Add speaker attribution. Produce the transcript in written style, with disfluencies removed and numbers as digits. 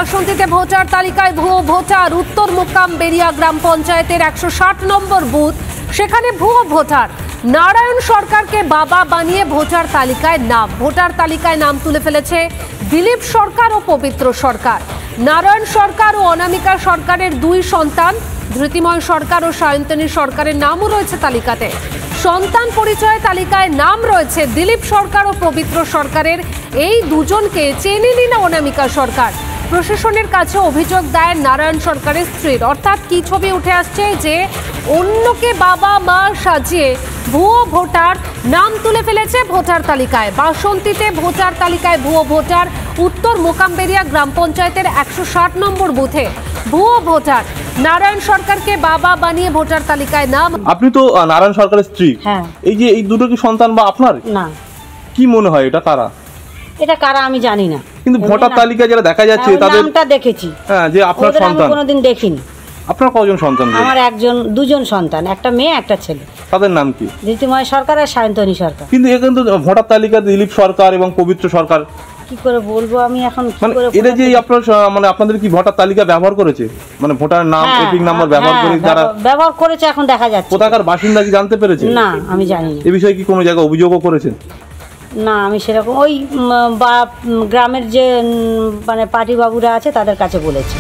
Speaker 1: বাসন্তীতে voter তালিকায় ভুয়ো voter. উত্তর মোকামবেড়িয়া গ্রাম পঞ্চায়েতের 160 নম্বর বুথ, সেখানে ভুয়ো ভোটার। নারায়ণ সরকারকে বাবা বানিয়ে ভোটার তালিকায় নাম তুলে ফেলেছে দিলীপ সরকার ও পবিত্র সরকার। নারায়ণ সরকার ও অনামিকা সরকারের 2 সন্তান, ধৃতিময় সরকার ও সায়ন্তনী সরকারের নামও রয়েছে তালিকাতে। সন্তান পরিচয় তালিকায় নাম রয়েছে দিলীপ সরকার ও পবিত্র সরকারের। এই দুজনকে চেনেনি না অনামিকা সরকার। প্রশাসনের কাছে অভিযোগ দায়ের নারায়ণ সরকারের স্ত্রীর। অর্থাৎ কি ছবি উঠে আসছে যে অন্যকে বাবা মা সাজিয়ে ভুয়ো ভোটার নাম তুলে ফেলেছে ভোটার তালিকায়। বাসন্তীতে ভোটার তালিকায় ভুয়ো ভোটার। উত্তর মোকামবেড়িয়া গ্রাম পঞ্চায়েতের 160 নম্বর বুথে ভুয়ো ভোটার। নারায়ণ সরকারকে বাবা বানিয়ে ভোটার তালিকায় নাম।
Speaker 2: আপনি তো নারায়ণ সরকারের স্ত্রী।
Speaker 3: হ্যাঁ।
Speaker 2: এই যে এই দুটো কি সন্তান বা আপনার?
Speaker 3: না।
Speaker 2: কি মনে হয় এটা কারা?
Speaker 3: এটা কারা আমি জানি না,
Speaker 2: কিন্তু ভোটার তালিকায় যারা দেখা যাচ্ছে তাদের
Speaker 3: নামটা দেখেছি।
Speaker 2: হ্যাঁ, যে আপনার সন্তান।
Speaker 3: আমি কোনোদিন দেখিনি।
Speaker 2: আপনার কজন সন্তান?
Speaker 3: আমার দুজন সন্তান, একটা মেয়ে একটা ছেলে।
Speaker 2: তাদের নাম কি?
Speaker 3: ধৃতিময় সরকার আর সায়ন্তনী সরকার।
Speaker 2: কিন্তু এখানে তো ভোটার তালিকায় দিলীপ সরকার এবং পবিত্র সরকার।
Speaker 3: কি করে বলবো আমি এখন?
Speaker 2: এটা যে আপনার আপনাদের কি ভোটার তালিকা ব্যবহার করেছে, মানে ভোটার নাম এপিক নাম্বার ব্যবহার করে যারা
Speaker 3: ব্যবহার করেছে এখন দেখা যাচ্ছে।
Speaker 2: কোথাকার বাসিন্দা কি জানতে পেরেছে?
Speaker 3: না, আমি জানি না।
Speaker 2: এই বিষয়ে কি কোনো জায়গায় অভিযোগও করেছেন?
Speaker 3: না, আমি সেরকম ওই গ্রামের যে মানে পার্টি বাবুরা আছে তাদের কাছে বলেছি।